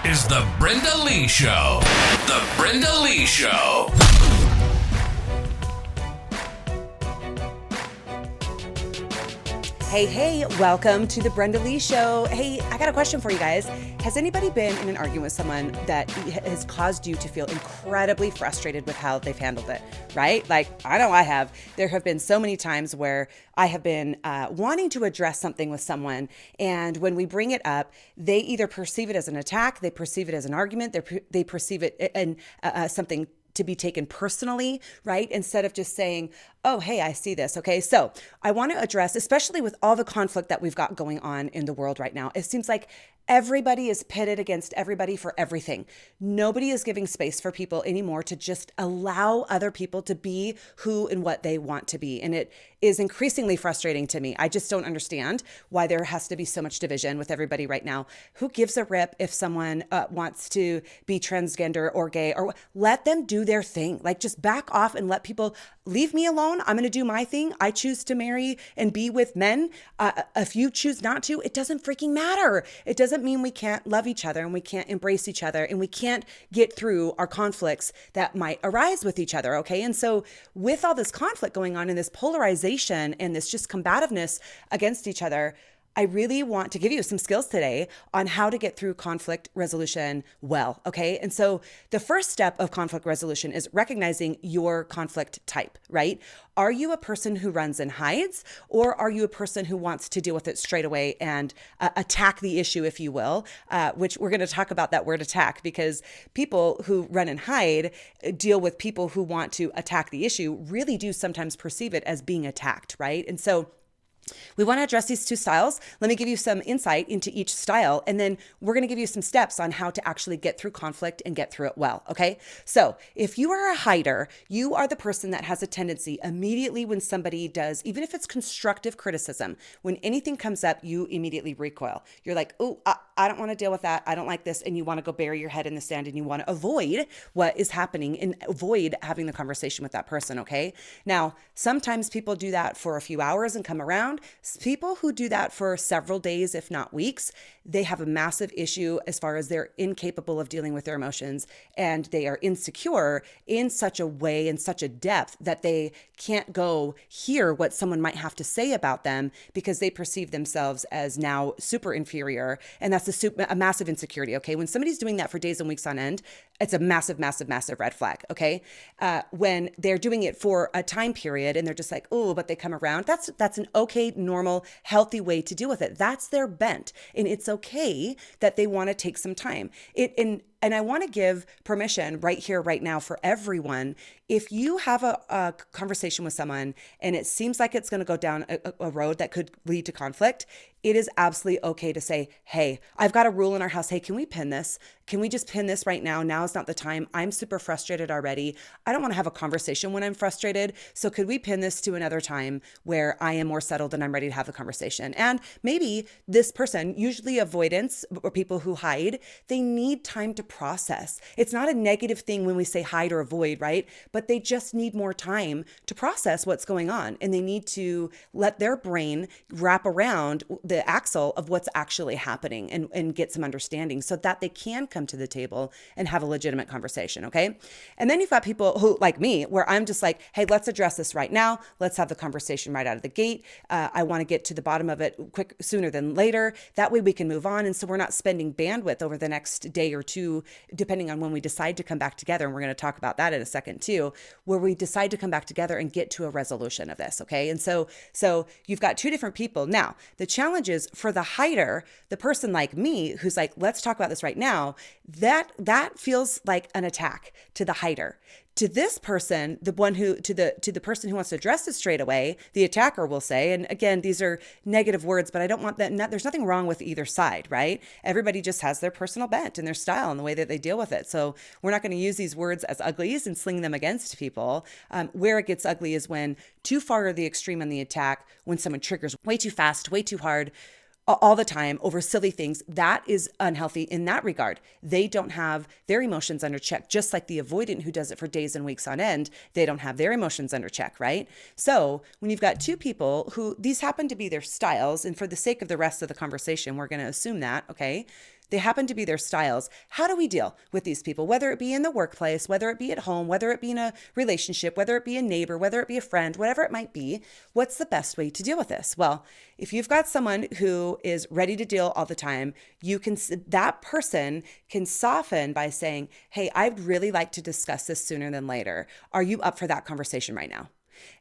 is The Brenda Lee Show. The Brenda Lee Show. Hey, welcome to the Brenda Lee Show. Hey, I got a question for you guys. Has anybody been in an argument with someone that has caused you to feel incredibly frustrated with how they've handled it, right? Like, I know I have. There have been so many times where I have been wanting to address something with someone, and when we bring it up, they either perceive it as an attack, they perceive it as an argument, they perceive it as something to be taken personally, right? Instead of just saying, oh, hey, I see this. Okay. So I want to address, especially with all the conflict that we've got going on in the world right now, it seems like everybody is pitted against everybody for everything. Nobody is giving space for people anymore to just allow other people to be who and what they want to be. And it is increasingly frustrating to me. I just don't understand why there has to be so much division with everybody right now. Who gives a rip if someone wants to be transgender or gay, or let them do their thing? Like, just back off and let people leave me alone. I'm going to do my thing. I choose to marry and be with men. If you choose not to, it doesn't freaking matter. It doesn't mean we can't love each other and we can't embrace each other and we can't get through our conflicts that might arise with each other. Okay. And so with all this conflict going on and this polarization and this just combativeness against each other, I really want to give you some skills today on how to get through conflict resolution well, okay? And so the first step of conflict resolution is recognizing your conflict type, right? Are you a person who runs and hides, or are you a person who wants to deal with it straight away and attack the issue, if you will, which we're going to talk about that word attack, because people who run and hide deal with people who want to attack the issue really do sometimes perceive it as being attacked, right? And so we want to address these two styles. Let me give you some insight into each style, and then we're going to give you some steps on how to actually get through conflict and get through it well, okay? So if you are a hider, you are the person that has a tendency immediately when somebody does, even if it's constructive criticism, when anything comes up, you immediately recoil. You're like, oh, I don't want to deal with that. I don't like this. And you want to go bury your head in the sand and you want to avoid what is happening and avoid having the conversation with that person, okay? Now, sometimes people do that for a few hours and come around. People who do that for several days, if not weeks, they have a massive issue as far as they're incapable of dealing with their emotions, and they are insecure in such a way, in such a depth, that they can't go hear what someone might have to say about them because they perceive themselves as now super inferior. And that's a massive insecurity, okay? When somebody's doing that for days and weeks on end, it's a massive, massive, massive red flag, okay? When they're doing it for a time period and they're just like, oh, but they come around, that's an okay, normal, healthy way to deal with it. That's their bent. And it's okay that they want to take some time. And I want to give permission right here, right now, for everyone. If you have a conversation with someone and it seems like it's going to go down a road that could lead to conflict, it is absolutely okay to say, hey, I've got a rule in our house. Hey, can we pin this? Can we just pin this right now? Now is not the time. I'm super frustrated already. I don't want to have a conversation when I'm frustrated. So could we pin this to another time where I am more settled and I'm ready to have a conversation? And maybe this person, usually avoidance or people who hide, they need time to process. It's not a negative thing when we say hide or avoid, right? But they just need more time to process what's going on. And they need to let their brain wrap around the axle of what's actually happening and get some understanding so that they can come to the table and have a legitimate conversation, okay? And then you've got people who, like me, where I'm just like, hey, let's address this right now. Let's have the conversation right out of the gate. I want to get to the bottom of it sooner than later. That way we can move on. And so we're not spending bandwidth over the next day or two, depending on when we decide to come back together. And we're going to talk about that in a second too, where we decide to come back together and get to a resolution of this, okay? And so you've got two different people. Now, the challenge is for the hider, the person like me who's like, let's talk about this right now, that feels like an attack to the hider. To this person, the one who, to the person who wants to address this straight away, the attacker will say, and again, these are negative words, but I don't want that. There's nothing wrong with either side, right? Everybody just has their personal bent and their style and the way that they deal with it. So we're not going to use these words as uglies and sling them against people. Where it gets ugly is when too far to the extreme on the attack, when someone triggers way too fast, way too hard, all the time over silly things. That is unhealthy in that regard. They don't have their emotions under check, just like the avoidant who does it for days and weeks on end. They don't have their emotions under check, right? So when you've got two people who these happen to be their styles, and for the sake of the rest of the conversation, we're going to assume that, okay? They happen to be their styles. How do we deal with these people? Whether it be in the workplace, whether it be at home, whether it be in a relationship, whether it be a neighbor, whether it be a friend, whatever it might be, what's the best way to deal with this? Well, if you've got someone who is ready to deal all the time, that person can soften by saying, hey, I'd really like to discuss this sooner than later. Are you up for that conversation right now?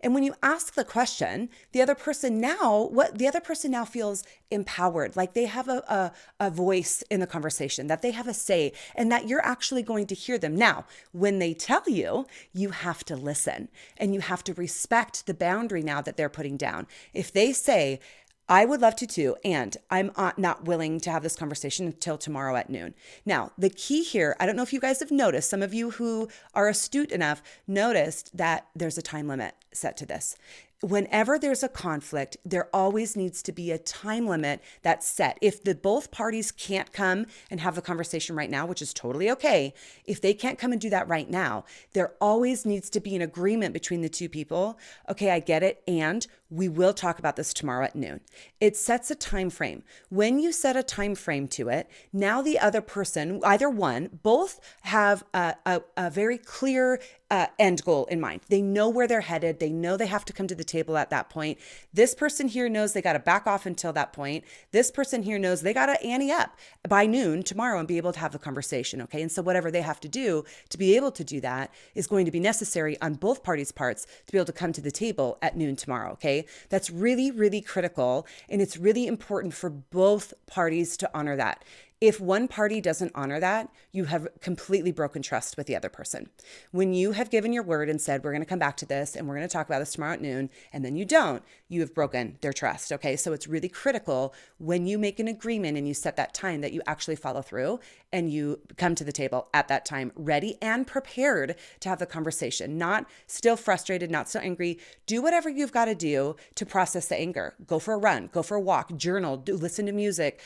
And when you ask the question, the other person now feels empowered, like they have a voice in the conversation, that they have a say, and that you're actually going to hear them. Now, when they tell you, you have to listen and you have to respect the boundary now that they're putting down. If they say, I would love to too, and I'm not willing to have this conversation until tomorrow at noon. Now, the key here, I don't know if you guys have noticed, some of you who are astute enough noticed that there's a time limit set to this. Whenever there's a conflict, there always needs to be a time limit that's set. If both parties can't come and have the conversation right now, which is totally okay, if they can't come and do that right now, there always needs to be an agreement between the two people. Okay, I get it, and we will talk about this tomorrow at noon. It sets a time frame. When you set a time frame to it, now the other person, either one, both have a very clear end goal in mind. They know where they're headed. They know they have to come to the table at that point. This person here knows they got to back off until that point. This person here knows they got to ante up by noon tomorrow and be able to have the conversation. Okay. And so whatever they have to do to be able to do that is going to be necessary on both parties' parts to be able to come to the table at noon tomorrow. Okay. That's really, really critical. And it's really important for both parties to honor that. If one party doesn't honor that, you have completely broken trust with the other person. When you have given your word and said, we're going to come back to this and we're going to talk about this tomorrow at noon, and then you don't, you have broken their trust. Okay. So it's really critical when you make an agreement and you set that time that you actually follow through and you come to the table at that time, ready and prepared to have the conversation, not still frustrated, not so angry. Do whatever you've got to do to process the anger. Go for a run, go for a walk, journal, listen to music,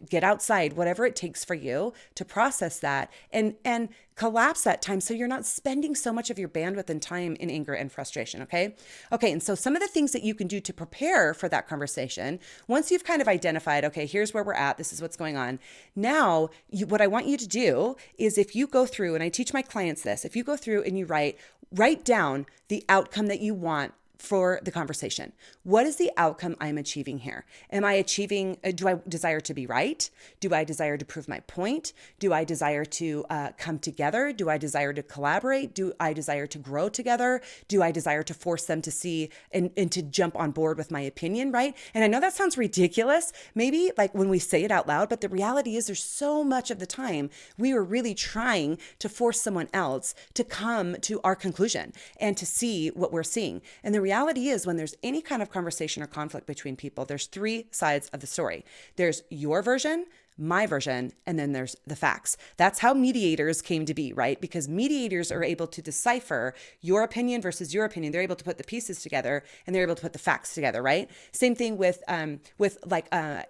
get outside, whatever it takes for you to process that and collapse that time so you're not spending so much of your bandwidth and time in anger and frustration, okay? Okay, and so some of the things that you can do to prepare for that conversation, once you've kind of identified, okay, here's where we're at, this is what's going on. Now, what I want you to do is if you go through, and I teach my clients this, if you go through and you write down the outcome that you want for the conversation. What is the outcome I'm achieving here? Am I achieving, do I desire to be right? Do I desire to prove my point? Do I desire to come together? Do I desire to collaborate? Do I desire to grow together? Do I desire to force them to see and to jump on board with my opinion, right? And I know that sounds ridiculous, maybe like when we say it out loud, but the reality is there's so much of the time we are really trying to force someone else to come to our conclusion and to see what we're seeing. And the reality is when there's any kind of conversation or conflict between people, there's three sides of the story. There's your version, my version, and then there's the facts. That's how mediators came to be, right? Because mediators are able to decipher your opinion versus your opinion. They're able to put the pieces together and they're able to put the facts together, right? Same thing with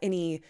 any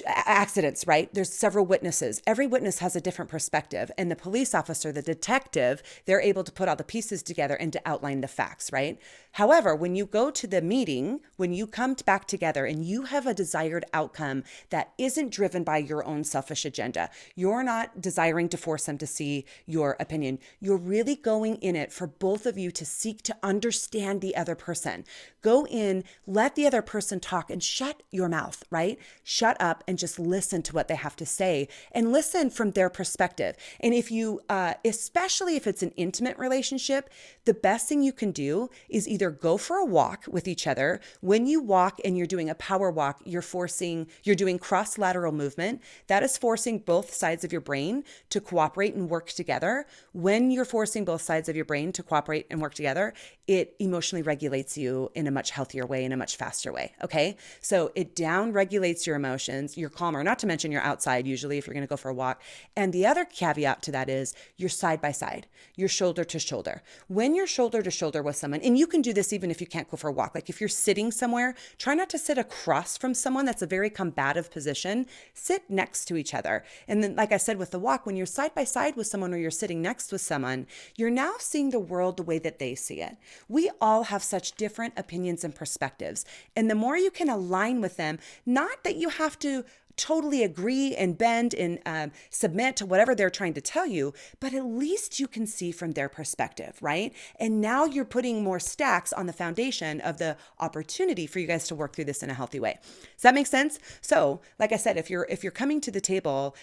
accidents, right? There's several witnesses. Every witness has a different perspective. And the police officer, the detective, they're able to put all the pieces together and to outline the facts, right? However, when you go to the meeting, when you come back together and you have a desired outcome that isn't driven by your own selfish agenda, you're not desiring to force them to see your opinion. You're really going in it for both of you to seek to understand the other person. Go in, let the other person talk and shut your mouth, right? Shut up and just listen to what they have to say and listen from their perspective. And if you, especially if it's an intimate relationship, the best thing you can do is either go for a walk with each other. When you walk and you're doing a power walk, you're doing cross-lateral movement. That is forcing both sides of your brain to cooperate and work together. When you're forcing both sides of your brain to cooperate and work together, it emotionally regulates you in a much healthier way, in a much faster way. Okay. So it down regulates your emotions. You're calmer, not to mention you're outside usually if you're going to go for a walk. And the other caveat to that is you're side by side, you're shoulder to shoulder. When you're shoulder to shoulder with someone, and you can do this even if you can't go for a walk. Like if you're sitting somewhere, try not to sit across from someone. That's a very combative position. Sit next to each other. And then, like I said, with the walk, when you're side by side with someone or you're sitting next with someone, you're now seeing the world the way that they see it. We all have such different opinions and perspectives. And the more you can align with them, not that you have to totally agree and bend and submit to whatever they're trying to tell you, but at least you can see from their perspective, right? And now you're putting more stacks on the foundation of the opportunity for you guys to work through this in a healthy way. Does that make sense? So, like I said, if you're coming to the table,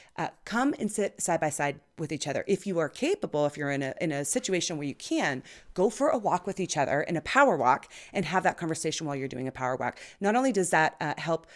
come and sit side by side with each other. If you are capable, if you're in a situation where you can, go for a walk with each other in a power walk and have that conversation while you're doing a power walk. Not only does that help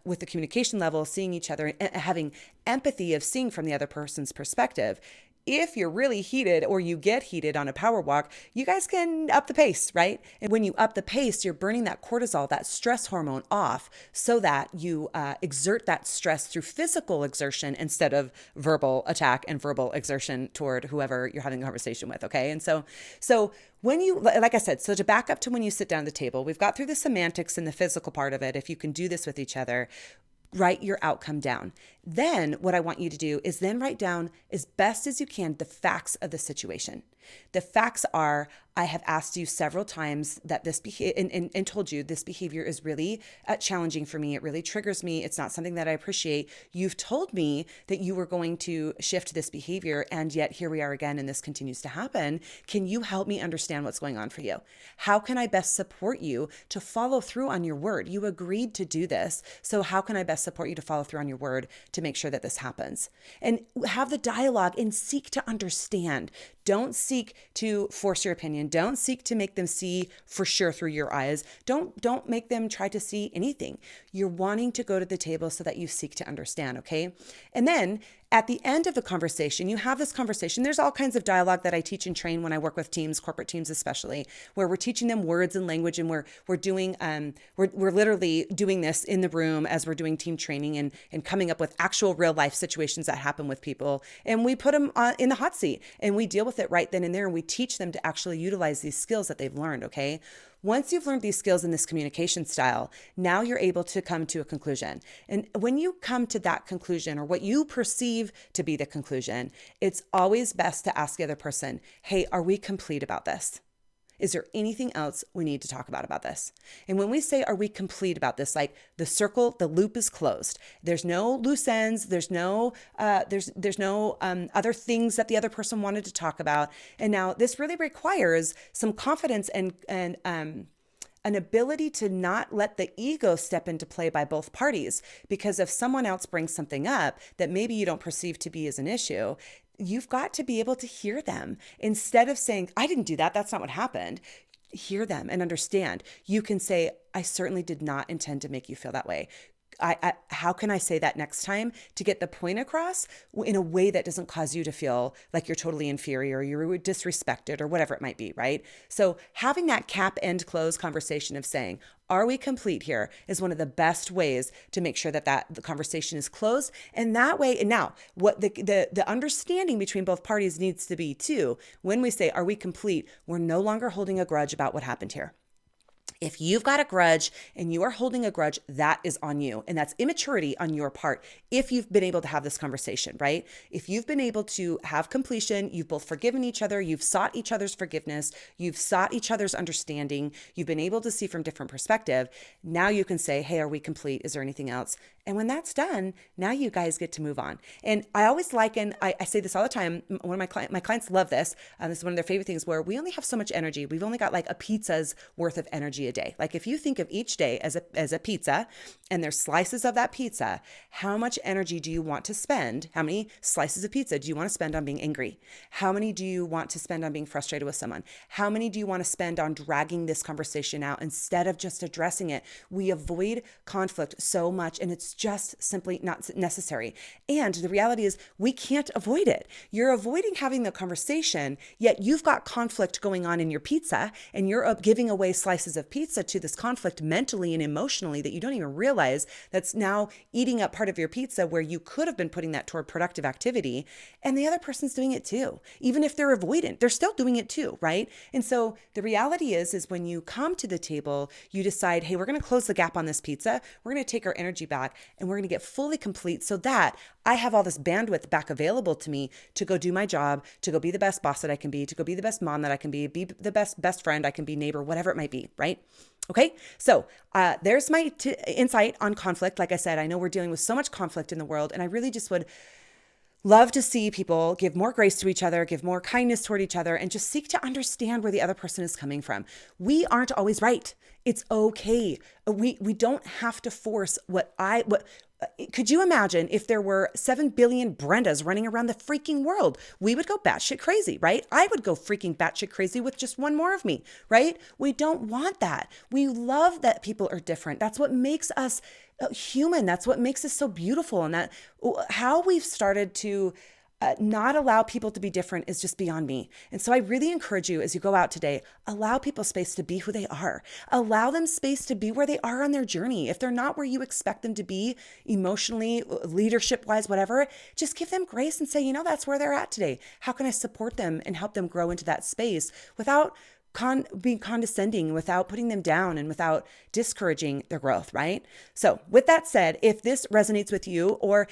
with the communication level, seeing each other and having empathy of seeing from the other person's perspective. If you're really heated or you get heated on a power walk, you guys can up the pace, right? And when you up the pace, you're burning that cortisol, that stress hormone off so that you exert that stress through physical exertion instead of verbal attack and verbal exertion toward whoever you're having a conversation with, okay? And so when you, like I said, so to back up to when you sit down at the table, we've got through the semantics and the physical part of it. If you can do this with each other, write your outcome down. Then what I want you to do is then write down as best as you can the facts of the situation. The facts are, I have asked you several times that this and told you this behavior is really challenging for me. It really triggers me. It's not something that I appreciate. You've told me that you were going to shift this behavior, and yet here we are again, and this continues to happen. Can you help me understand what's going on for you? How can I best support you to follow through on your word? You agreed to do this, so how can I best support you to follow through on your word to make sure that this happens? And have the dialogue and seek to understand. Don't seek to force your opinion. Don't seek to make them see for sure through your eyes. Don't make them try to see anything. You're wanting to go to the table so that you seek to understand, okay? And then at the end of the conversation, you have this conversation. There's all kinds of dialogue that I teach and train when I work with teams, corporate teams especially, where we're teaching them words and language, and we're literally doing this in the room as we're doing team training and coming up with actual real life situations that happen with people. And we put them in the hot seat and we deal with it right then and there, and we teach them to actually utilize these skills that they've learned, okay? Once you've learned these skills in this communication style, now you're able to come to a conclusion. And when you come to that conclusion, or what you perceive to be the conclusion, it's always best to ask the other person, hey, are we complete about this? Is there anything else we need to talk about this? And when we say, are we complete about this? Like the loop is closed. There's no loose ends. There's no other things that the other person wanted to talk about. And now this really requires some confidence and an ability to not let the ego step into play by both parties. Because if someone else brings something up that maybe you don't perceive to be as an issue, you've got to be able to hear them. Instead of saying, I didn't do that, that's not what happened. Hear them and understand. You can say, I certainly did not intend to make you feel that way. How can I say that next time to get the point across in a way that doesn't cause you to feel like you're totally inferior, or you're disrespected, or whatever it might be, right? So having that cap end close conversation of saying, are we complete here, is one of the best ways to make sure that the conversation is closed. And that way, and now what the understanding between both parties needs to be too, when we say, are we complete, we're no longer holding a grudge about what happened here. If you've got a grudge and you are holding a grudge, that is on you. And that's immaturity on your part. If you've been able to have this conversation, right? If you've been able to have completion, you've both forgiven each other, you've sought each other's forgiveness, you've sought each other's understanding, you've been able to see from different perspective. Now you can say, hey, are we complete? Is there anything else? And when that's done, now you guys get to move on. And I always liken, I say this all the time, one of my clients love this. This is one of their favorite things, where we only have so much energy. We've only got like a pizza's worth of energy a day. Like if you think of each day as a pizza, and there's slices of that pizza, how much energy do you want to spend? How many slices of pizza do you want to spend on being angry? How many do you want to spend on being frustrated with someone? How many do you want to spend on dragging this conversation out instead of just addressing it? We avoid conflict so much, and it's just simply not necessary. And the reality is we can't avoid it. You're avoiding having the conversation, yet you've got conflict going on in your pizza, and you're giving away slices of pizza to this conflict mentally and emotionally that you don't even realize, that's now eating up part of your pizza where you could have been putting that toward productive activity. And the other person's doing it too. Even if they're avoidant, they're still doing it too, right? And so the reality is when you come to the table, you decide, hey, we're going to close the gap on this pizza. We're going to take our energy back. and we're going to get fully complete so that I have all this bandwidth back available to me to go do my job, to go be the best boss that I can be, to go be the best mom that I can be the best friend I can be, neighbor, whatever it might be, right? Okay, so there's my insight on conflict. Like I said, I know we're dealing with so much conflict in the world, and I really just would love to see people give more grace to each other, give more kindness toward each other, and just seek to understand where the other person is coming from. We aren't always right. It's okay. We don't have to force what could you imagine if there were 7 billion Brendas running around the freaking world? We would go batshit crazy, right? I would go freaking batshit crazy with just one more of me, right? We don't want that. We love that people are different. That's what makes us human. That's what makes us so beautiful. And that how we've started to not allow people to be different is just beyond me. And so I really encourage you as you go out today, allow people space to be who they are. Allow them space to be where they are on their journey. If they're not where you expect them to be emotionally, leadership-wise, whatever, just give them grace and say, you know, that's where they're at today. How can I support them and help them grow into that space without being condescending, without putting them down, and without discouraging their growth, right? So with that said, if this resonates with you, or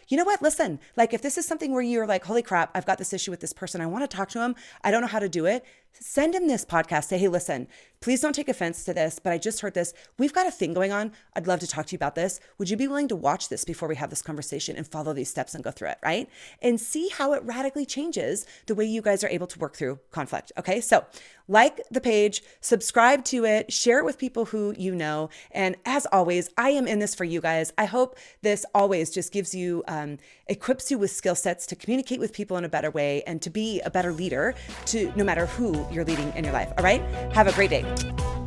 you know what, listen, like if this is something where you're like, holy crap, I've got this issue with this person, I want to talk to him, I don't know how to do it, send him this podcast. Say, hey, listen, please don't take offense to this, but I just heard this. We've got a thing going on. I'd love to talk to you about this. Would you be willing to watch this before we have this conversation and follow these steps and go through it, right? And see how it radically changes the way you guys are able to work through conflict, okay? So like the page, subscribe to it, share it with people who you know. And as always, I am in this for you guys. I hope this always just gives you, equips you with skill sets to communicate with people in a better way and to be a better leader to no matter who you're leading in your life. All right. Have a great day.